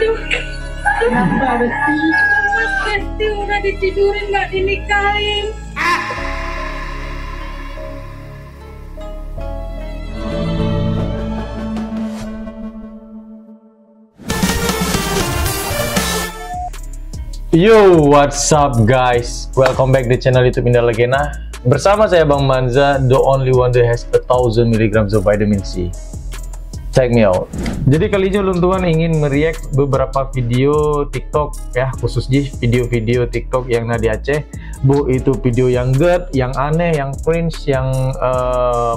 Aduh, kenapa sih? Mas Besti udah ditidurin nggak dinikahin. Yo, what's up guys? Welcome back di channel YouTube Indah Legena. Bersama saya Bang Manza, the only one that has 1000 mg of vitamin C. Check me out. Jadi kali ini Luntuan ingin mereact beberapa video TikTok ya, khususnya video-video TikTok yang di Aceh. Bu, itu video yang good, yang aneh, yang cringe, yang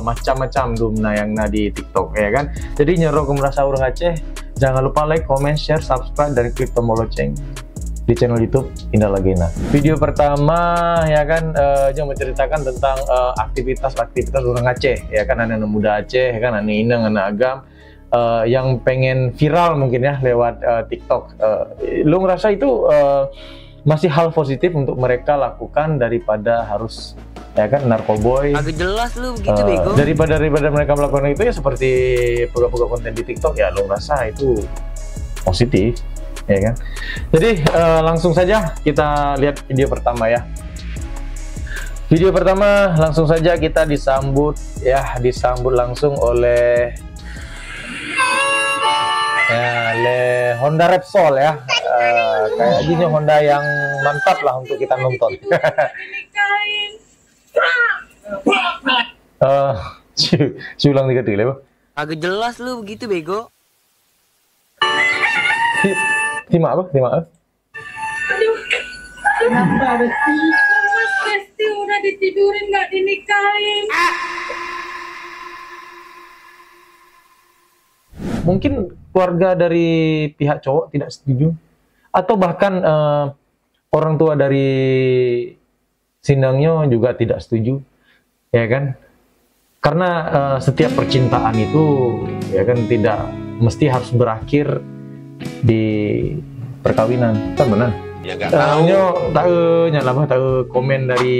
macam-macam dumna yang di TikTok ya kan. Jadi nyerok merasa orang Aceh, jangan lupa like, comment, share, subscribe, dan klik tombol lonceng di channel YouTube Indah Legena. Video pertama ya kan yang menceritakan tentang aktivitas orang Aceh ya kan, anak muda Aceh ya kan, anak Inang, anak Agam yang pengen viral mungkin ya lewat TikTok. Lu ngerasa itu masih hal positif untuk mereka lakukan daripada harus ya kan narkoboy. Agak jelas lu begitu bego. Daripada mereka melakukan itu ya seperti buka-buka konten di TikTok ya, lu ngerasa itu positif ya kan. Jadi langsung saja kita lihat video pertama ya. Video pertama langsung saja kita disambut langsung oleh Honda Repsol ya. Kayak gini Honda yang mantap lah untuk kita nonton. Ulang tiga kali ya. Agak jelas lu begitu bego. Terima apa? Aduh, kenapa sih? Mas Besti udah ditidurin nggak dinikahin. Mungkin keluarga dari pihak cowok tidak setuju, atau bahkan orang tua dari sindangnya juga tidak setuju, ya kan? Karena setiap percintaan itu, ya kan, tidak mesti harus berakhir di perkawinan, kan benar? Ya nggak tahu. Tahu komen dari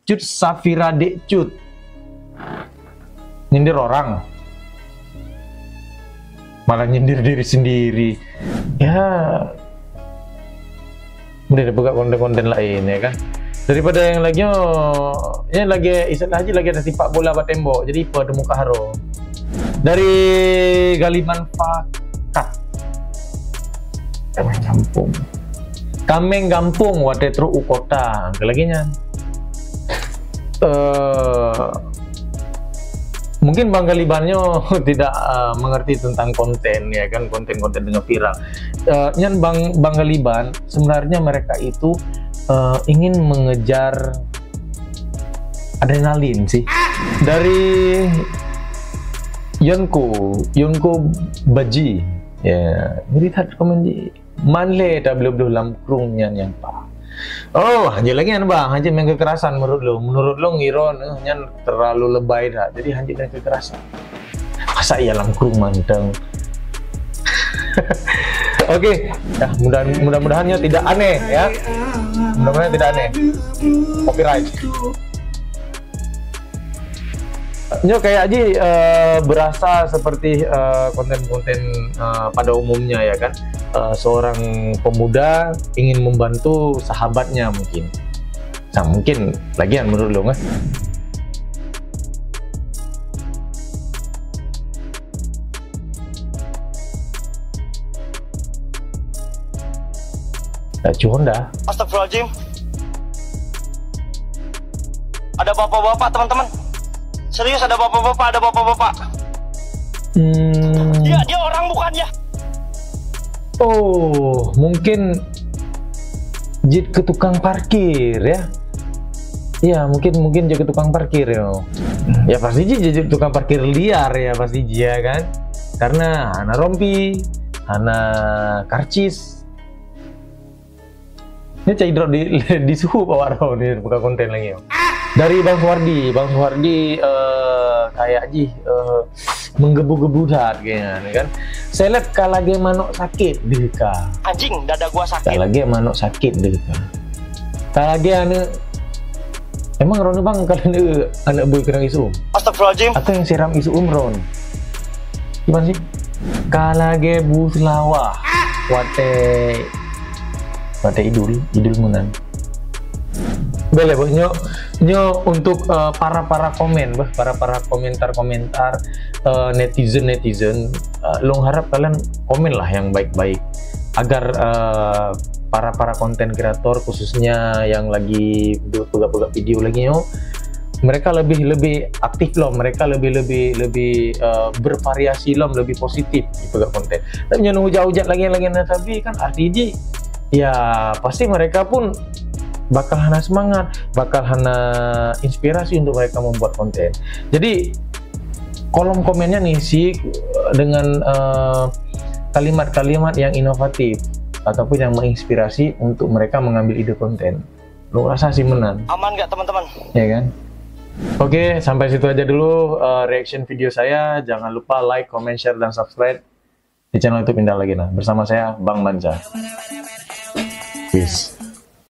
Cut Safira Dek Cut, nyindir orang, malah nyindir diri sendiri. Ya, udah buka konten-konten lain ya kan. Daripada yang lagi, ini lagi istilah aja lagi ada tipak bola bat tembok, jadi pada muka haro. Dari Galiman Fakat. Kameng Gampung Watetru Ukota laginya. Mungkin Bang Galibannya tidak mengerti tentang konten ya kan, konten-konten dengan viral. Nyan Bang Galiban sebenarnya mereka itu ingin mengejar adrenalin sih. Dari Yonko Baji ya, lihat komen di manle tak belum lamkrungnya yang pa. Oh, hanya lagi kan bang, hanya main kekerasan menurut lo ngiron, nyan terlalu lebay dah. Jadi hanya main kekerasan. Masa iya lamkrung manteng. Oke, ya mudah-mudahannya tidak aneh ya. Mudah-mudahan tidak aneh. Copyright. Nyo kayak aja berasa seperti konten-konten pada umumnya ya kan, seorang pemuda ingin membantu sahabatnya mungkin. Nah, mungkin lagian menurut lo nggak? Honda. Astagfirullahaladzim. Ada bapak-bapak teman-teman. Serius ada bapak-bapak, Dia orang bukan ya? Oh, mungkin jit ke tukang parkir ya. Ya, mungkin jadi tukang parkir ya. Ya pasti jadi tukang parkir liar ya pasti ya kan. Karena anak rompi, anak karcis. Ini cai drop di suhu bawa roh nih buka konten lagi ya. Dari Bang Suhardi kayak menggebu-gebu dat kayaknya kan. Seleb kalage manuk sakit deka. Anjing, dada gua sakit. Kalage manuk sakit deka. Kalage anu emang Ron bang kalian anak boy kerang isu. Astagfirullahaladzim. Atau yang siram isu Ron. Gimana sih? Kalage bus lawah. wate idul munan. Boleh boh nyo untuk para komen bah, para komentar netizen long harap kalian komen lah yang baik-baik agar para konten kreator khususnya yang lagi buka video lagi mereka lebih aktif loh, mereka lebih bervariasi loh, lebih positif di buka konten. Tapi jangan hujat lagi tapi kan artinya ya pasti mereka pun bakal hana semangat, bakal hana inspirasi untuk mereka membuat konten. Jadi kolom komennya ngisi dengan kalimat-kalimat yang inovatif ataupun yang menginspirasi untuk mereka mengambil ide konten. Lu rasa sih menang? Aman nggak teman-teman? Ya kan? Oke, sampai situ aja dulu reaction video saya. Jangan lupa like, comment, share, dan subscribe di channel YouTube Indah Legena. Bersama saya, Bang Manza. Peace.